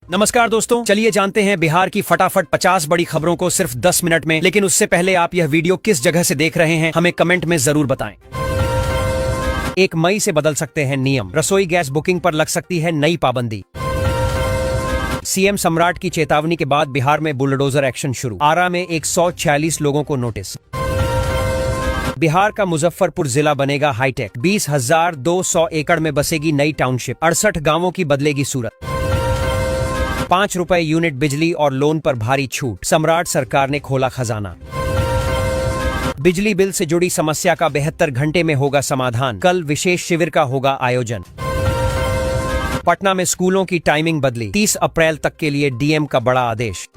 नमस्कार दोस्तों, चलिए जानते हैं बिहार की फटाफट 50 बड़ी खबरों को सिर्फ 10 मिनट में। लेकिन उससे पहले आप यह वीडियो किस जगह से देख रहे हैं हमें कमेंट में जरूर बताएं। 1 मई से बदल सकते हैं नियम, रसोई गैस बुकिंग पर लग सकती है नई पाबंदी। सीएम सम्राट की चेतावनी के बाद बिहार में बुलडोजर एक्शन शुरू, आरा में 146 लोगों को नोटिस। बिहार का मुजफ्फरपुर जिला बनेगा हाईटेक, 20,200 एकड़ में बसेगी नई टाउनशिप, 68 गांवों की बदलेगी सूरत। 5 रुपए यूनिट बिजली और लोन पर भारी छूट, सम्राट सरकार ने खोला खजाना। बिजली बिल से जुड़ी समस्या का 72 घंटे में होगा समाधान, कल विशेष शिविर का होगा आयोजन। पटना में स्कूलों की टाइमिंग बदली, 30 अप्रैल तक के लिए डीएम का बड़ा आदेश।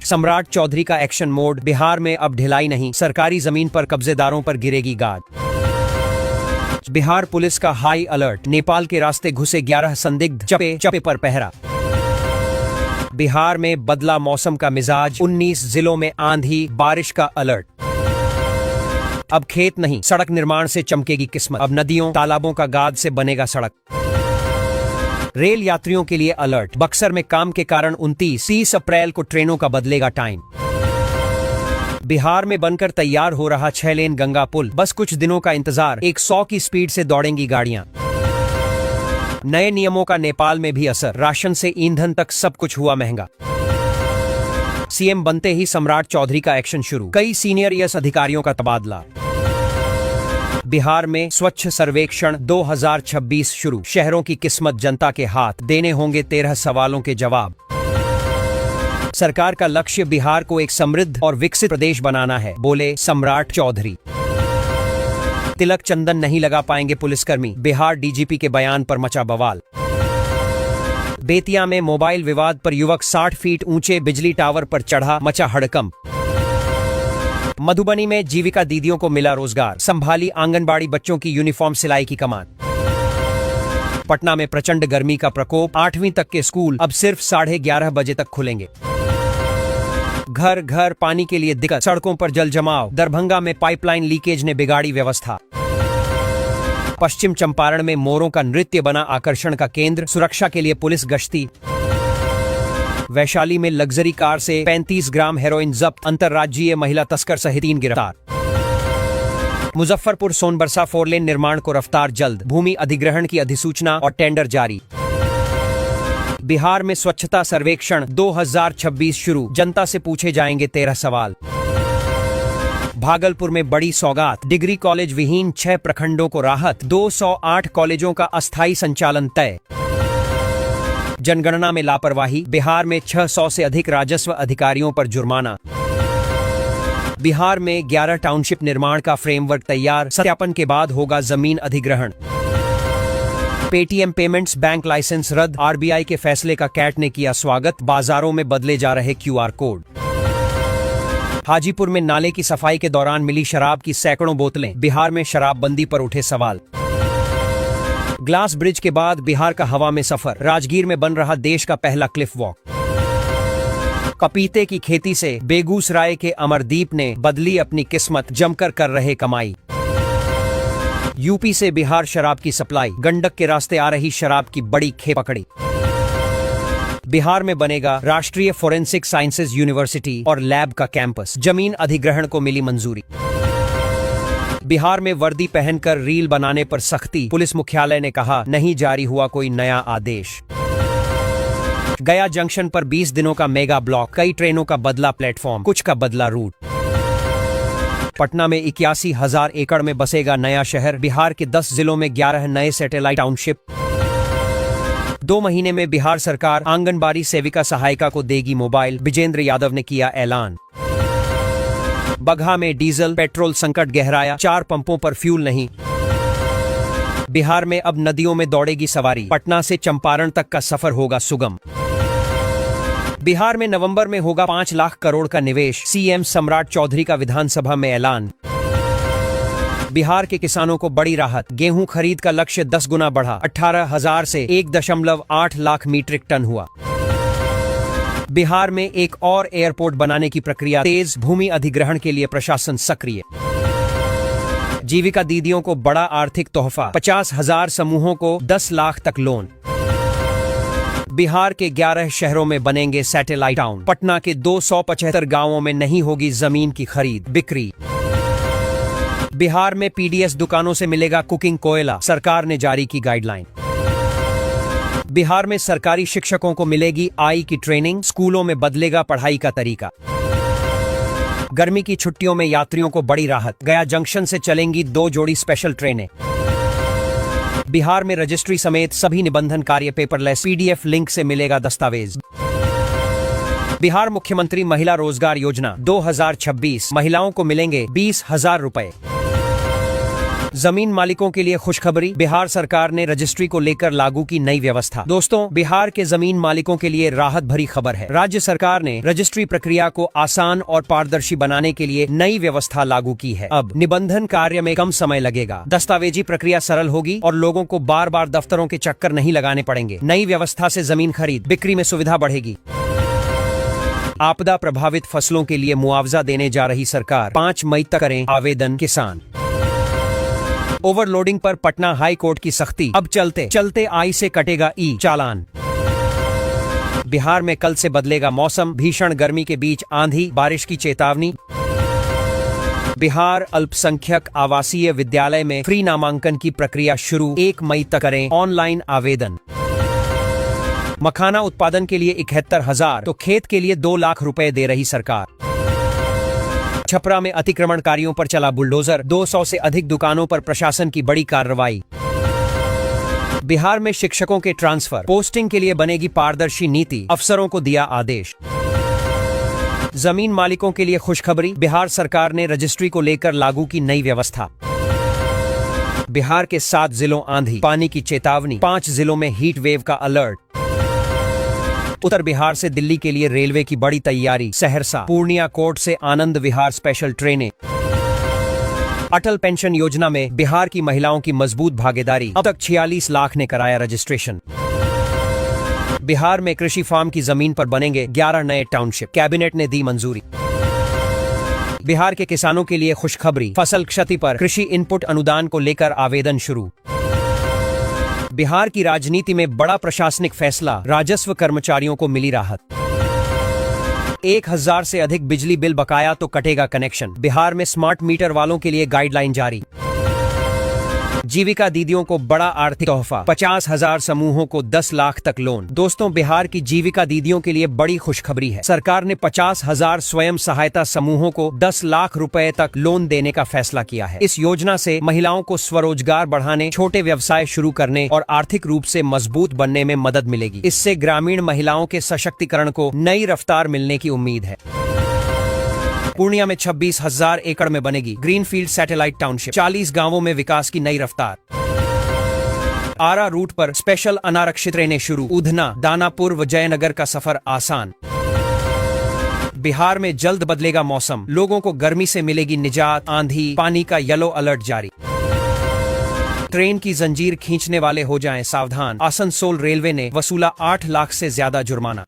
सम्राट चौधरी का एक्शन मोड, बिहार में अब ढिलाई नहीं, सरकारी जमीन पर कब्जेदारों पर गिरेगी गार्ड। बिहार पुलिस का हाई अलर्ट, नेपाल के रास्ते घुसे 11 संदिग्ध, चपे पर पहरा। बिहार में बदला मौसम का मिजाज, 19 जिलों में आंधी बारिश का अलर्ट। अब खेत नहीं, सड़क निर्माण से चमकेगी किस्मत, अब नदियों तालाबों का गाद से बनेगा सड़क। रेल यात्रियों के लिए अलर्ट, बक्सर में काम के कारण 29-30 अप्रैल को ट्रेनों का बदलेगा टाइम। बिहार में बनकर तैयार हो रहा 6 लेन गंगा पुल, बस कुछ दिनों का इंतजार, 100 की स्पीड से दौड़ेंगी गाड़ियां। नए नियमों का नेपाल में भी असर, राशन से ईंधन तक सब कुछ हुआ महंगा। सीएम बनते ही सम्राट चौधरी का एक्शन शुरू, कई सीनियर ईएस अधिकारियों का तबादला। बिहार में स्वच्छ सर्वेक्षण 2026 शुरू, शहरों की किस्मत जनता के हाथ, देने होंगे 13 सवालों के जवाब। सरकार का लक्ष्य बिहार को एक समृद्ध और विकसित प्रदेश बनाना है, बोले सम्राट चौधरी। तिलक चंदन नहीं लगा पाएंगे पुलिसकर्मी, बिहार डीजीपी के बयान पर मचा बवाल। बेतिया में मोबाइल विवाद पर युवक 60 फीट ऊंचे बिजली टावर पर चढ़ा, मचा हड़कंप। मधुबनी में जीविका दीदियों को मिला रोजगार, संभाली आंगनबाड़ी बच्चों की यूनिफॉर्म सिलाई की कमान। पटना में प्रचंड गर्मी का प्रकोप, 8वीं तक के स्कूल अब सिर्फ 11:30 बजे तक खुलेंगे। घर घर पानी के लिए दिक्कत, सड़कों पर जल जमाव, दरभंगा में पाइपलाइन लीकेज ने बिगाड़ी व्यवस्था। पश्चिम चंपारण में मोरों का नृत्य बना आकर्षण का केंद्र, सुरक्षा के लिए पुलिस गश्ती। वैशाली में लग्जरी कार से 35 ग्राम हेरोइन जब्त, अंतर्राज्यीय महिला तस्कर सहित 3 गिरफ्तार। मुजफ्फरपुर सोनबरसा 4 लेन निर्माण को रफ्तार जल्द, भूमि अधिग्रहण की अधिसूचना और टेंडर जारी। बिहार में स्वच्छता सर्वेक्षण 2026 शुरू, जनता से पूछे जाएंगे 13 सवाल। भागलपुर में बड़ी सौगात, डिग्री कॉलेज विहीन 6 प्रखंडों को राहत, 208 कॉलेजों का अस्थायी संचालन तय। जनगणना में लापरवाही, बिहार में 600 से अधिक राजस्व अधिकारियों पर जुर्माना। बिहार में 11 टाउनशिप निर्माण का फ्रेमवर्क तैयार, सत्यापन के बाद होगा जमीन अधिग्रहण। पेटीएम पेमेंट्स बैंक लाइसेंस रद्द, आरबीआई के फैसले का कैट ने किया स्वागत, बाजारों में बदले जा रहे क्यूआर कोड। हाजीपुर में नाले की सफाई के दौरान मिली शराब की सैकड़ों बोतलें, बिहार में शराबबंदी पर उठे सवाल। ग्लास ब्रिज के बाद बिहार का हवा में सफर, राजगीर में बन रहा देश का पहला क्लिफ वॉक। पपीते की खेती से बेगूसराय के अमरदीप ने बदली अपनी किस्मत, जमकर कर रहे कमाई। यूपी से बिहार शराब की सप्लाई, गंडक के रास्ते आ रही शराब की बड़ी खेप पकड़ी। बिहार में बनेगा राष्ट्रीय फोरेंसिक साइंसेज यूनिवर्सिटी और लैब का कैंपस, जमीन अधिग्रहण को मिली मंजूरी। बिहार में वर्दी पहनकर रील बनाने पर सख्ती, पुलिस मुख्यालय ने कहा नहीं जारी हुआ कोई नया आदेश। गया जंक्शन पर 20 दिनों का मेगा ब्लॉक, कई ट्रेनों का बदला प्लेटफॉर्म, कुछ का बदला रूट। पटना में 81,000 एकड़ में बसेगा नया शहर, बिहार के 10 जिलों में 11 नए सैटेलाइट टाउनशिप। 2 महीने में बिहार सरकार आंगनबाड़ी सेविका सहायिका को देगी मोबाइल, विजेंद्र यादव ने किया ऐलान। बगहा में डीजल पेट्रोल संकट गहराया, 4 पंपों पर फ्यूल नहीं। बिहार में अब नदियों में दौड़ेगी सवारी, पटना से चंपारण तक का सफर होगा सुगम। बिहार में नवंबर में होगा 5 लाख करोड़ का निवेश, सीएम सम्राट चौधरी का विधानसभा में ऐलान। बिहार के किसानों को बड़ी राहत, गेहूं खरीद का लक्ष्य 10 गुना बढ़ा, 18,000 से 1.8 लाख मीट्रिक टन हुआ। बिहार में एक और एयरपोर्ट बनाने की प्रक्रिया तेज, भूमि अधिग्रहण के लिए प्रशासन सक्रिय। जीविका दीदियों को बड़ा आर्थिक तोहफा, 50,000 समूहों को 10 लाख तक लोन। बिहार के 11 शहरों में बनेंगे सैटेलाइट टाउन। पटना के 275 गांवों में नहीं होगी जमीन की खरीद बिक्री। बिहार में पीडीएस दुकानों से मिलेगा कुकिंग कोयला, सरकार ने जारी की गाइडलाइन। बिहार में सरकारी शिक्षकों को मिलेगी आई की ट्रेनिंग, स्कूलों में बदलेगा पढ़ाई का तरीका। गर्मी की छुट्टियों में यात्रियों को बड़ी राहत, गया जंक्शन से चलेंगी 2 जोड़ी स्पेशल ट्रेनें। बिहार में रजिस्ट्री समेत सभी निबंधन कार्य पेपरलेस, पीडीएफ लिंक से मिलेगा दस्तावेज। बिहार मुख्यमंत्री महिला रोजगार योजना 2026, महिलाओं को मिलेंगे 20,000 रुपए। जमीन मालिकों के लिए खुशखबरी, बिहार सरकार ने रजिस्ट्री को लेकर लागू की नई व्यवस्था। दोस्तों, बिहार के जमीन मालिकों के लिए राहत भरी खबर है। राज्य सरकार ने रजिस्ट्री प्रक्रिया को आसान और पारदर्शी बनाने के लिए नई व्यवस्था लागू की है। अब निबंधन कार्य में कम समय लगेगा, दस्तावेजी प्रक्रिया सरल होगी और लोगों को बार बार दफ्तरों के चक्कर नहीं लगाने पड़ेंगे। नई व्यवस्था से जमीन खरीद बिक्री में सुविधा बढ़ेगी। आपदा प्रभावित फसलों के लिए मुआवजा देने जा रही सरकार, 5 मई तक करें आवेदन किसान। ओवरलोडिंग पर पटना हाई कोर्ट की सख्ती, अब चलते चलते आई से कटेगा ई चालान। बिहार में कल से बदलेगा मौसम, भीषण गर्मी के बीच आंधी बारिश की चेतावनी। बिहार अल्पसंख्यक आवासीय विद्यालय में फ्री नामांकन की प्रक्रिया शुरू, 1 मई तक करें ऑनलाइन आवेदन। मखाना उत्पादन के लिए 71,000 तो खेत के लिए 2 लाख रुपए दे रही सरकार। छपरा में अतिक्रमणकारियों पर चला बुलडोजर, 200 से अधिक दुकानों पर प्रशासन की बड़ी कार्रवाई। बिहार में शिक्षकों के ट्रांसफर, पोस्टिंग के लिए बनेगी पारदर्शी नीति, अफसरों को दिया आदेश। जमीन मालिकों के लिए खुशखबरी, बिहार सरकार ने रजिस्ट्री को लेकर लागू की नई व्यवस्था। बिहार के 7 जिलों आंधी पानी की चेतावनी, 5 जिलों में हीट वेव का अलर्ट। उत्तर बिहार से दिल्ली के लिए रेलवे की बड़ी तैयारी, सहरसा पूर्णिया कोर्ट से आनंद विहार स्पेशल ट्रेनें। अटल पेंशन योजना में बिहार की महिलाओं की मजबूत भागीदारी, अब तक 46 लाख ने कराया रजिस्ट्रेशन। बिहार में कृषि फार्म की जमीन पर बनेंगे 11 नए टाउनशिप, कैबिनेट ने दी मंजूरी। बिहार के किसानों के लिए खुशखबरी, फसल क्षति पर कृषि इनपुट अनुदान को लेकर आवेदन शुरू। बिहार की राजनीति में बड़ा प्रशासनिक फैसला, राजस्व कर्मचारियों को मिली राहत। 1,000 से अधिक बिजली बिल बकाया तो कटेगा कनेक्शन, बिहार में स्मार्ट मीटर वालों के लिए गाइडलाइन जारी। जीविका दीदियों को बड़ा आर्थिक तोहफा, 50,000 समूहों को 10 लाख तक लोन। दोस्तों, बिहार की जीविका दीदियों के लिए बड़ी खुशखबरी है। सरकार ने 50,000 स्वयं सहायता समूहों को 10 लाख रुपए तक लोन देने का फैसला किया है। इस योजना से महिलाओं को स्वरोजगार बढ़ाने, छोटे व्यवसाय शुरू करने और आर्थिक रूप से मजबूत बनने में मदद मिलेगी। इससे ग्रामीण महिलाओं के सशक्तिकरण को नई रफ्तार मिलने की उम्मीद है। पूर्णिया में 26,000 एकड़ में बनेगी ग्रीनफील्ड सैटेलाइट टाउनशिप, 40 गांवों में विकास की नई रफ्तार। आरा रूट पर स्पेशल अनारक्षित ट्रेनें शुरू, उधना दानापुर व जयनगर का सफर आसान। बिहार में जल्द बदलेगा मौसम, लोगों को गर्मी से मिलेगी निजात, आंधी पानी का येलो अलर्ट जारी। ट्रेन की जंजीर खींचने वाले हो जाएं सावधान, आसनसोल रेलवे ने वसूला 8 लाख से ज्यादा जुर्माना।